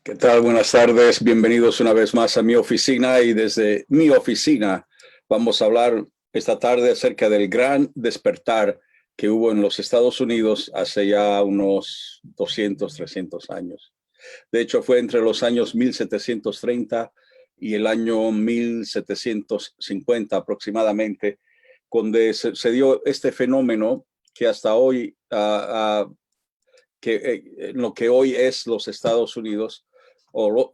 ¿Qué tal? Buenas tardes. Bienvenidos una vez más a mi oficina, y desde mi oficina vamos a hablar esta tarde acerca del gran despertar que hubo en los Estados Unidos hace ya unos 200, 300 años. De hecho, fue entre los años 1730 y el año 1750 aproximadamente, donde se dio este fenómeno que hasta hoy, lo que hoy es los Estados Unidos,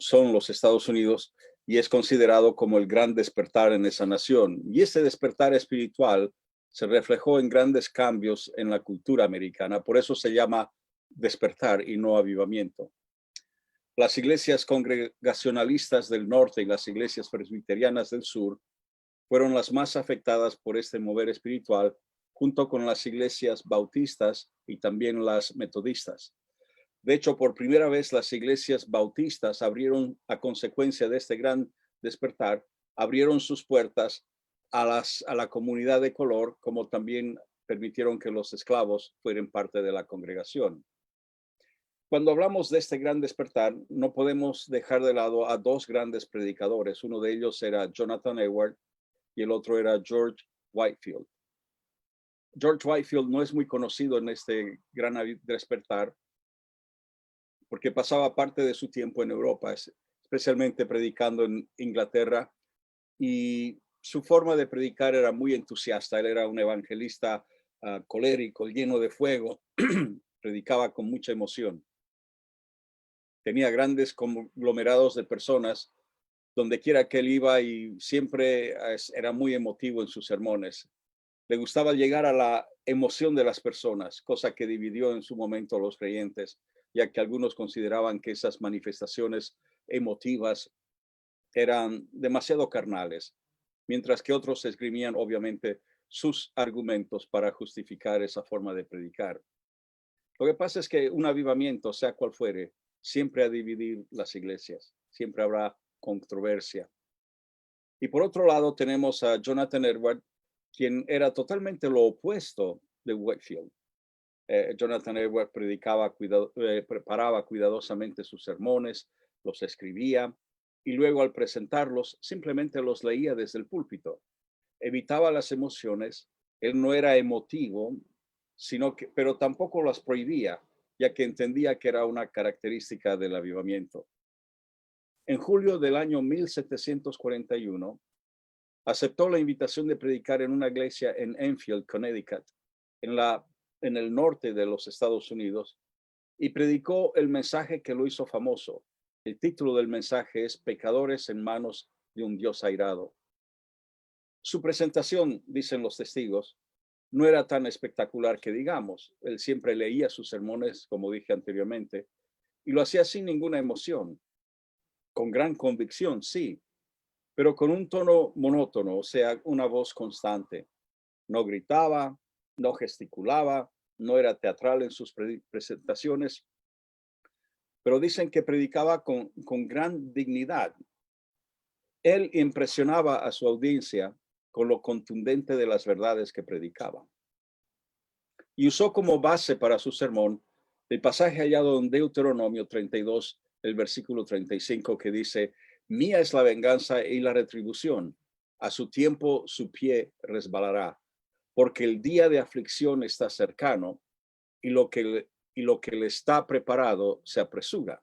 son los Estados Unidos, y es considerado como el gran despertar en esa nación. Y ese despertar espiritual se reflejó en grandes cambios en la cultura americana. Por eso se llama despertar y no avivamiento. Las iglesias congregacionalistas del norte y las iglesias presbiterianas del sur fueron las más afectadas por este mover espiritual, junto con las iglesias bautistas y también las metodistas. De hecho, por primera vez las iglesias bautistas abrieron, a consecuencia de este gran despertar, abrieron sus puertas a la comunidad de color, como también permitieron que los esclavos fueran parte de la congregación. Cuando hablamos de este gran despertar, no podemos dejar de lado a dos grandes predicadores. Uno de ellos era Jonathan Edwards y el otro era George Whitefield. George Whitefield no es muy conocido en este gran despertar porque pasaba parte de su tiempo en Europa, especialmente predicando en Inglaterra, y su forma de predicar era muy entusiasta. Él era un evangelista colérico, lleno de fuego, predicaba con mucha emoción. Tenía grandes conglomerados de personas donde quiera que él iba, y siempre era muy emotivo en sus sermones. Le gustaba llegar a la emoción de las personas, cosa que dividió en su momento a los creyentes, ya que algunos consideraban que esas manifestaciones emotivas eran demasiado carnales, mientras que otros esgrimían obviamente sus argumentos para justificar esa forma de predicar. Lo que pasa es que un avivamiento, sea cual fuere, siempre ha dividido las iglesias, siempre habrá controversia. Y por otro lado tenemos a Jonathan Edwards, quien era totalmente lo opuesto de Whitefield. Jonathan Edwards preparaba cuidadosamente sus sermones, los escribía, y luego al presentarlos simplemente los leía desde el púlpito. Evitaba las emociones. Él no era emotivo, pero tampoco las prohibía, ya que entendía que era una característica del avivamiento. En julio del año 1741, aceptó la invitación de predicar en una iglesia en Enfield, Connecticut, en el norte de los Estados Unidos, y predicó el mensaje que lo hizo famoso. El título del mensaje es Pecadores en manos de un Dios airado. Su presentación, dicen los testigos, no era tan espectacular que digamos. Él siempre leía sus sermones, como dije anteriormente, y lo hacía sin ninguna emoción, con gran convicción, sí, pero con un tono monótono, o sea, una voz constante. No gritaba, no gesticulaba, no era teatral en sus presentaciones, pero dicen que predicaba con gran dignidad. Él impresionaba a su audiencia con lo contundente de las verdades que predicaba. Y usó como base para su sermón el pasaje hallado en Deuteronomio 32, el versículo 35, que dice: Mía es la venganza y la retribución, a su tiempo su pie resbalará, porque el día de aflicción está cercano, y lo que le está preparado se apresura.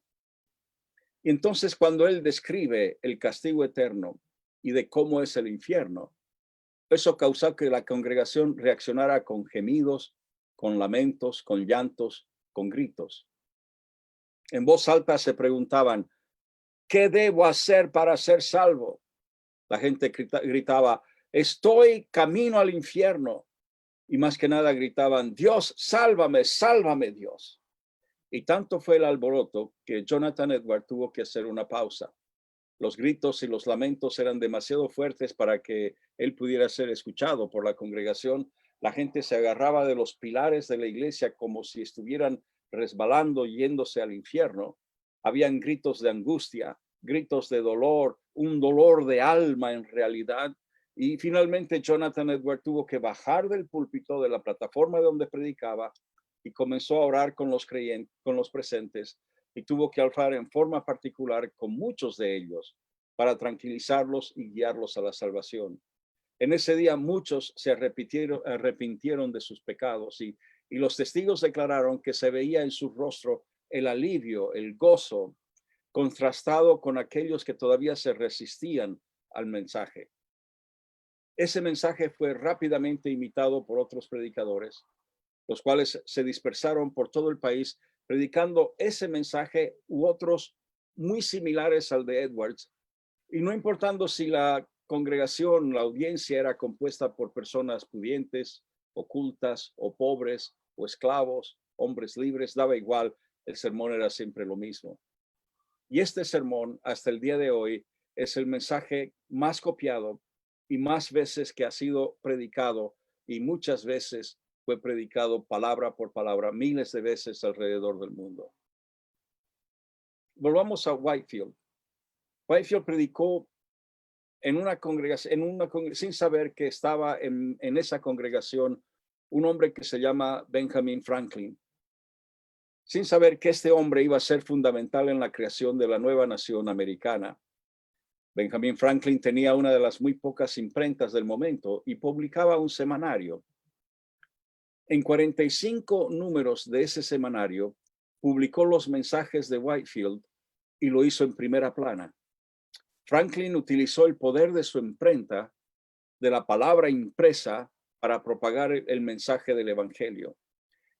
Y entonces, cuando él describe el castigo eterno y de cómo es el infierno, eso causó que la congregación reaccionara con gemidos, con lamentos, con llantos, con gritos. En voz alta se preguntaban: ¿qué debo hacer para ser salvo? La gente gritaba: estoy camino al infierno. Y más que nada gritaban: Dios, sálvame, sálvame, Dios. Y tanto fue el alboroto que Jonathan Edwards tuvo que hacer una pausa. Los gritos y los lamentos eran demasiado fuertes para que él pudiera ser escuchado por la congregación. La gente se agarraba de los pilares de la iglesia como si estuvieran resbalando, yéndose al infierno. Habían gritos de angustia, gritos de dolor, un dolor de alma en realidad. Y finalmente Jonathan Edwards tuvo que bajar del púlpito, de la plataforma donde predicaba, y comenzó a orar con los creyentes, con los presentes, y tuvo que hablar en forma particular con muchos de ellos para tranquilizarlos y guiarlos a la salvación. En ese día muchos se arrepintieron de sus pecados y los testigos declararon que se veía en su rostro el alivio, el gozo, contrastado con aquellos que todavía se resistían al mensaje. Ese mensaje fue rápidamente imitado por otros predicadores, los cuales se dispersaron por todo el país predicando ese mensaje u otros muy similares al de Edwards, y no importando si la congregación, la audiencia era compuesta por personas pudientes, ocultas o pobres o esclavos, hombres libres, daba igual, el sermón era siempre lo mismo. Y este sermón, hasta el día de hoy, es el mensaje más copiado y más veces que ha sido predicado, y muchas veces fue predicado palabra por palabra, miles de veces alrededor del mundo. Volvamos a Whitefield. Whitefield predicó en una congregación, sin saber que estaba en esa congregación un hombre que se llama Benjamin Franklin, sin saber que este hombre iba a ser fundamental en la creación de la nueva nación americana. Benjamin Franklin tenía una de las muy pocas imprentas del momento y publicaba un semanario. En 45 números de ese semanario publicó los mensajes de Whitefield y lo hizo en primera plana. Franklin utilizó el poder de su imprenta, de la palabra impresa, para propagar el mensaje del evangelio.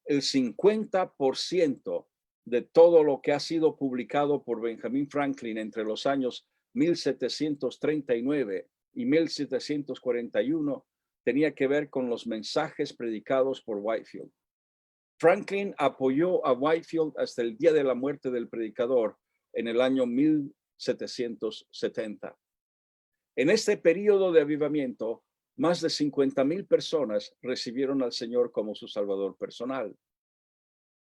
El 50% de todo lo que ha sido publicado por Benjamin Franklin entre los años 1739 y 1741 tenía que ver con los mensajes predicados por Whitefield. Franklin apoyó a Whitefield hasta el día de la muerte del predicador en el año 1770. En este periodo de avivamiento, más de 50,000 personas recibieron al Señor como su Salvador personal.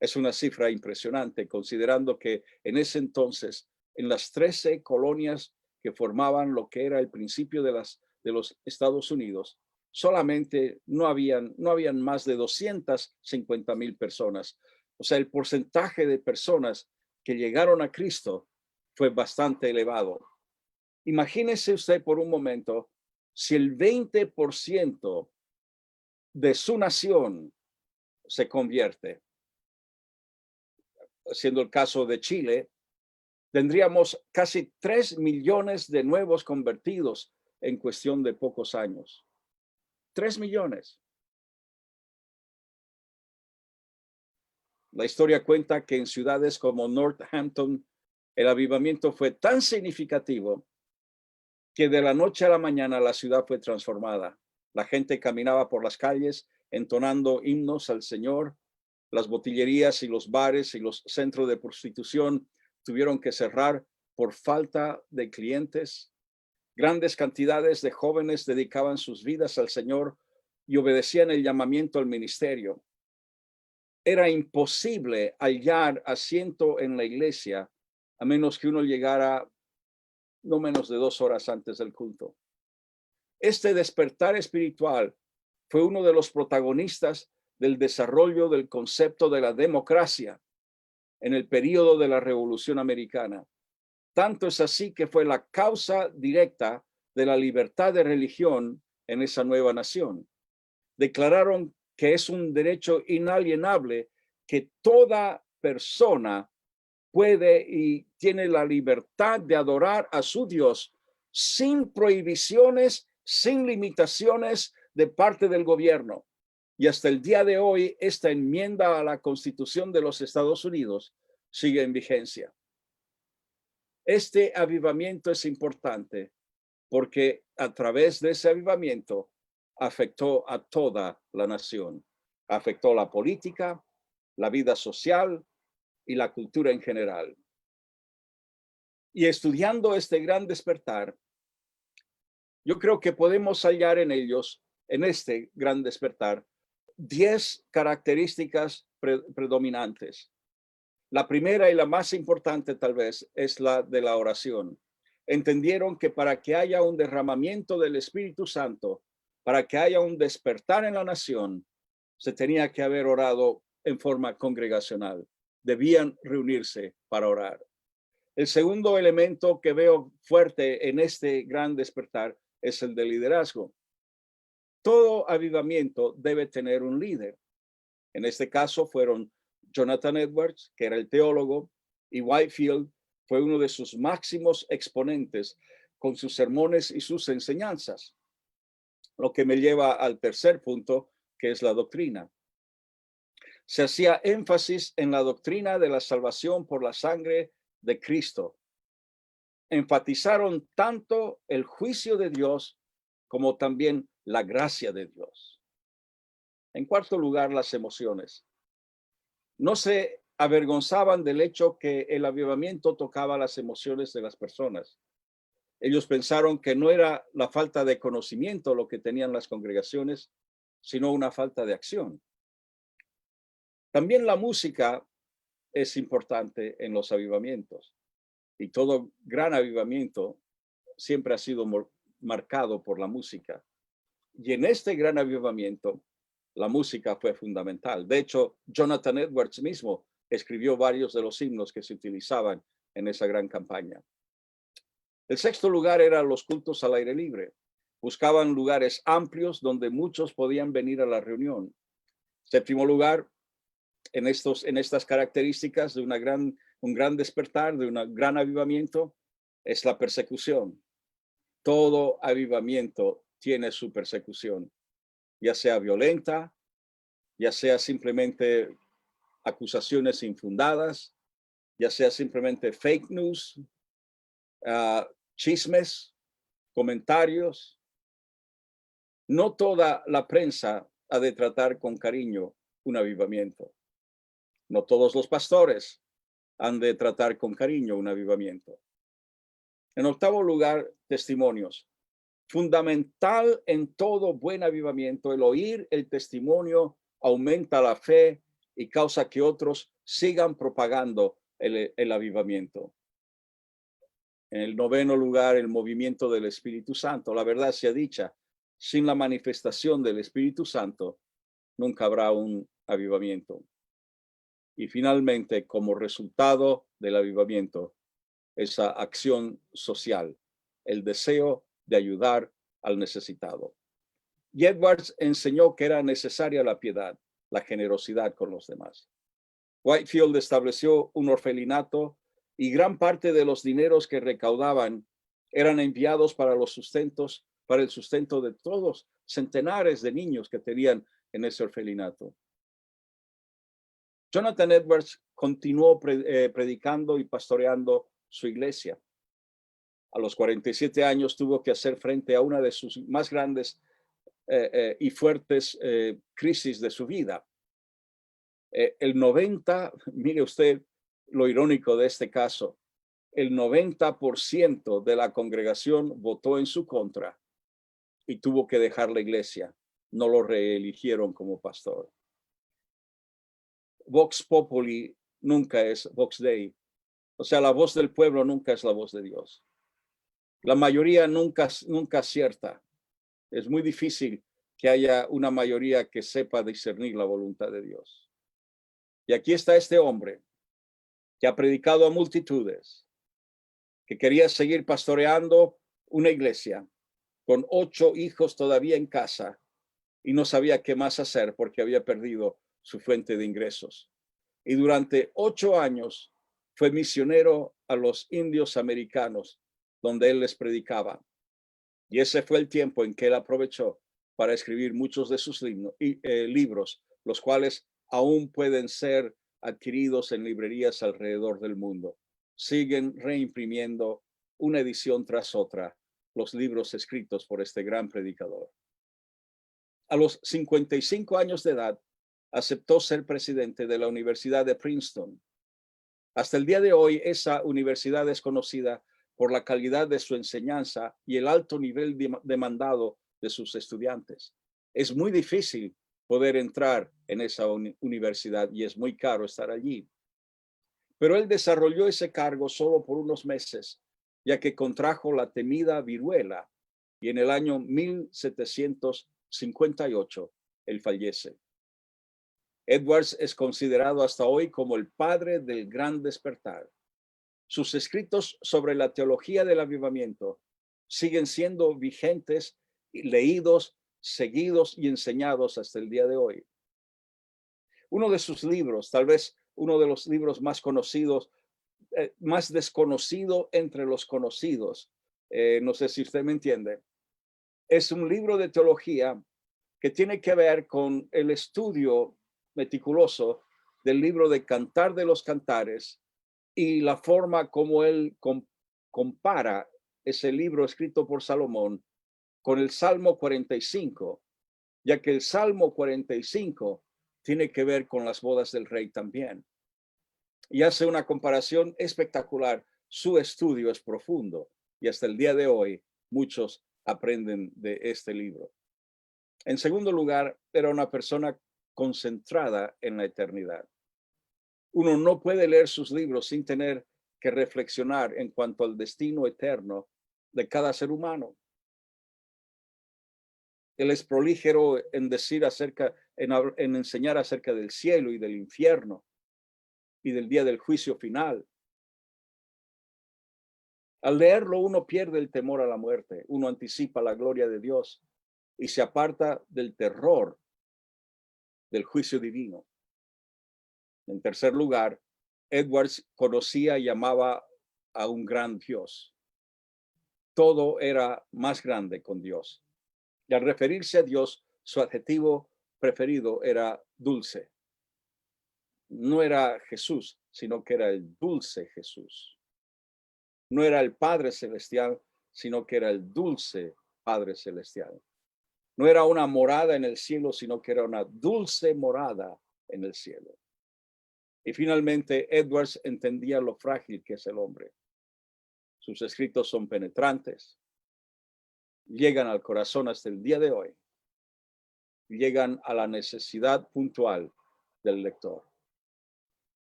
Es una cifra impresionante, considerando que en ese entonces, en las 13 colonias que formaban lo que era el principio de los Estados Unidos, solamente no habían más de 250,000 personas. O sea, el porcentaje de personas que llegaron a Cristo fue bastante elevado. Imagínese usted por un momento si el 20% de su nación se convierte. Siendo el caso de Chile, tendríamos casi 3 millones de nuevos convertidos en cuestión de pocos años. 3 millones. La historia cuenta que en ciudades como Northampton, el avivamiento fue tan significativo que de la noche a la mañana la ciudad fue transformada. La gente caminaba por las calles entonando himnos al Señor. Las botillerías y los bares y los centros de prostitución tuvieron que cerrar por falta de clientes. Grandes cantidades de jóvenes dedicaban sus vidas al Señor y obedecían el llamamiento al ministerio. Era imposible hallar asiento en la iglesia a menos que uno llegara no menos de 2 horas antes del culto. Este despertar espiritual fue uno de los protagonistas del desarrollo del concepto de la democracia en el periodo de la Revolución Americana. Tanto es así que fue la causa directa de la libertad de religión en esa nueva nación. Declararon que es un derecho inalienable que toda persona puede y tiene la libertad de adorar a su Dios sin prohibiciones, sin limitaciones de parte del gobierno. Y hasta el día de hoy, esta enmienda a la Constitución de los Estados Unidos sigue en vigencia. Este avivamiento es importante porque a través de ese avivamiento afectó a toda la nación. Afectó la política, la vida social y la cultura en general. Y estudiando este gran despertar, yo creo que podemos hallar en ellos, en este gran despertar, 10 características predominantes. La primera y la más importante tal vez es la de la oración. Entendieron que para que haya un derramamiento del Espíritu Santo, para que haya un despertar en la nación, se tenía que haber orado en forma congregacional. Debían reunirse para orar. El segundo elemento que veo fuerte en este gran despertar es el de liderazgo. Todo avivamiento debe tener un líder. En este caso fueron Jonathan Edwards, que era el teólogo, y Whitefield fue uno de sus máximos exponentes con sus sermones y sus enseñanzas. Lo que me lleva al tercer punto, que es la doctrina. Se hacía énfasis en la doctrina de la salvación por la sangre de Cristo. Enfatizaron tanto el juicio de Dios como también la gracia de Dios. En cuarto lugar, las emociones. No se avergonzaban del hecho que el avivamiento tocaba las emociones de las personas. Ellos pensaron que no era la falta de conocimiento lo que tenían las congregaciones, sino una falta de acción. También la música es importante en los avivamientos, y todo gran avivamiento siempre ha sido marcado por la música. Y en este gran avivamiento, la música fue fundamental. De hecho, Jonathan Edwards mismo escribió varios de los himnos que se utilizaban en esa gran campaña. El sexto lugar eran los cultos al aire libre. Buscaban lugares amplios donde muchos podían venir a la reunión. Séptimo lugar, en estas características de un gran despertar, de un gran avivamiento, es la persecución. Todo avivamiento tiene su persecución, ya sea violenta, ya sea simplemente acusaciones infundadas, ya sea simplemente fake news, chismes, comentarios. No toda la prensa ha de tratar con cariño un avivamiento. No todos los pastores han de tratar con cariño un avivamiento. En octavo lugar, testimonios. Fundamental en todo buen avivamiento, el oír el testimonio aumenta la fe y causa que otros sigan propagando el avivamiento. En el noveno lugar, el movimiento del Espíritu Santo. La verdad sea dicha, sin la manifestación del Espíritu Santo, nunca habrá un avivamiento. Y finalmente, como resultado del avivamiento, esa acción social, el deseo de ayudar al necesitado. Y Edwards enseñó que era necesaria la piedad, la generosidad con los demás. Whitefield estableció un orfelinato y gran parte de los dineros que recaudaban eran enviados para el sustento de todos centenares de niños que tenían en ese orfelinato. Jonathan Edwards continuó predicando y pastoreando su iglesia. A los 47 años tuvo que hacer frente a una de sus más grandes y fuertes crisis de su vida. Mire usted lo irónico de este caso, el 90% de la congregación votó en su contra y tuvo que dejar la iglesia. No lo reeligieron como pastor. Vox Populi nunca es Vox Dei. O sea, la voz del pueblo nunca es la voz de Dios. La mayoría nunca acierta. Es muy difícil que haya una mayoría que sepa discernir la voluntad de Dios. Y aquí está este hombre que ha predicado a multitudes, que quería seguir pastoreando una iglesia con 8 hijos todavía en casa y no sabía qué más hacer porque había perdido su fuente de ingresos. Y durante 8 años fue misionero a los indios americanos, donde él les predicaba. Y ese fue el tiempo en que él aprovechó para escribir muchos de sus libros, los cuales aún pueden ser adquiridos en librerías alrededor del mundo. Siguen reimprimiendo una edición tras otra los libros escritos por este gran predicador. A los 55 años de edad, aceptó ser presidente de la Universidad de Princeton. Hasta el día de hoy, esa universidad es conocida por la calidad de su enseñanza y el alto nivel demandado de sus estudiantes. Es muy difícil poder entrar en esa universidad y es muy caro estar allí. Pero él desarrolló ese cargo solo por unos meses, ya que contrajo la temida viruela y en el año 1758 él fallece. Edwards es considerado hasta hoy como el padre del gran despertar. Sus escritos sobre la teología del avivamiento siguen siendo vigentes, leídos, seguidos y enseñados hasta el día de hoy. Uno de sus libros, tal vez uno de los libros más conocidos, más desconocido entre los conocidos, no sé si usted me entiende, es un libro de teología que tiene que ver con el estudio meticuloso del libro de Cantar de los Cantares y la forma como él compara ese libro escrito por Salomón con el Salmo 45, ya que el Salmo 45 tiene que ver con las bodas del rey también. Y hace una comparación espectacular. Su estudio es profundo y hasta el día de hoy muchos aprenden de este libro. En segundo lugar, era una persona concentrada en la eternidad. Uno no puede leer sus libros sin tener que reflexionar en cuanto al destino eterno de cada ser humano. Él es prolígero en decir en enseñar acerca del cielo y del infierno y del día del juicio final. Al leerlo, uno pierde el temor a la muerte, uno anticipa la gloria de Dios y se aparta del terror del juicio divino. En tercer lugar, Edwards conocía y llamaba a un gran Dios. Todo era más grande con Dios. Y al referirse a Dios, su adjetivo preferido era dulce. No era Jesús, sino que era el dulce Jesús. No era el Padre Celestial, sino que era el dulce Padre Celestial. No era una morada en el cielo, sino que era una dulce morada en el cielo. Y finalmente, Edwards entendía lo frágil que es el hombre. Sus escritos son penetrantes, llegan al corazón hasta el día de hoy, llegan a la necesidad puntual del lector.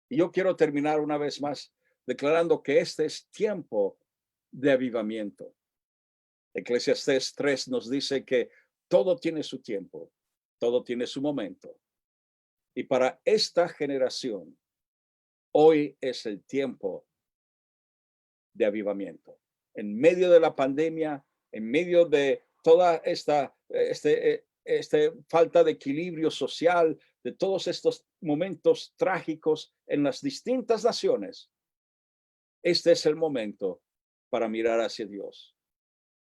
Y yo quiero terminar una vez más declarando que este es tiempo de avivamiento. Eclesiastés 3 nos dice que todo tiene su tiempo, todo tiene su momento. Y para esta generación, hoy es el tiempo de avivamiento. En medio de la pandemia, en medio de toda esta falta de equilibrio social, de todos estos momentos trágicos en las distintas naciones, este es el momento para mirar hacia Dios.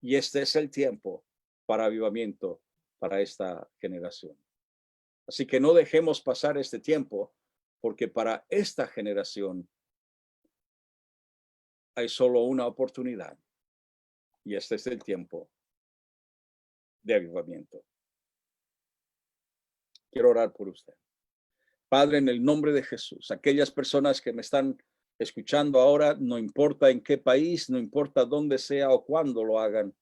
Y este es el tiempo para avivamiento para esta generación. Así que no dejemos pasar este tiempo, porque para esta generación hay solo una oportunidad. Y este es el tiempo de avivamiento. Quiero orar por usted. Padre, en el nombre de Jesús, aquellas personas que me están escuchando ahora, no importa en qué país, no importa dónde sea o cuándo lo hagan,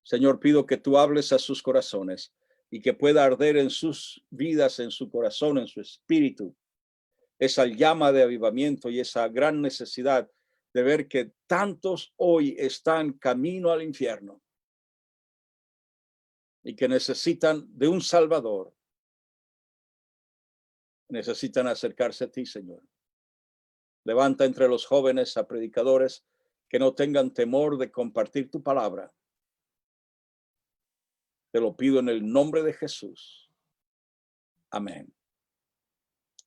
Señor, pido que tú hables a sus corazones y que pueda arder en sus vidas, en su corazón, en su espíritu, esa llama de avivamiento y esa gran necesidad de ver que tantos hoy están camino al infierno y que necesitan de un Salvador. Necesitan acercarse a ti, Señor. Levanta entre los jóvenes a predicadores que no tengan temor de compartir tu palabra. Te lo pido en el nombre de Jesús. Amén.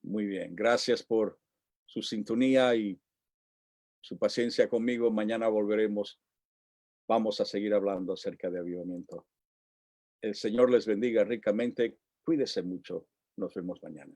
Muy bien. Gracias por su sintonía y su paciencia conmigo. Mañana volveremos. Vamos a seguir hablando acerca de avivamiento. El Señor les bendiga ricamente. Cuídese mucho. Nos vemos mañana.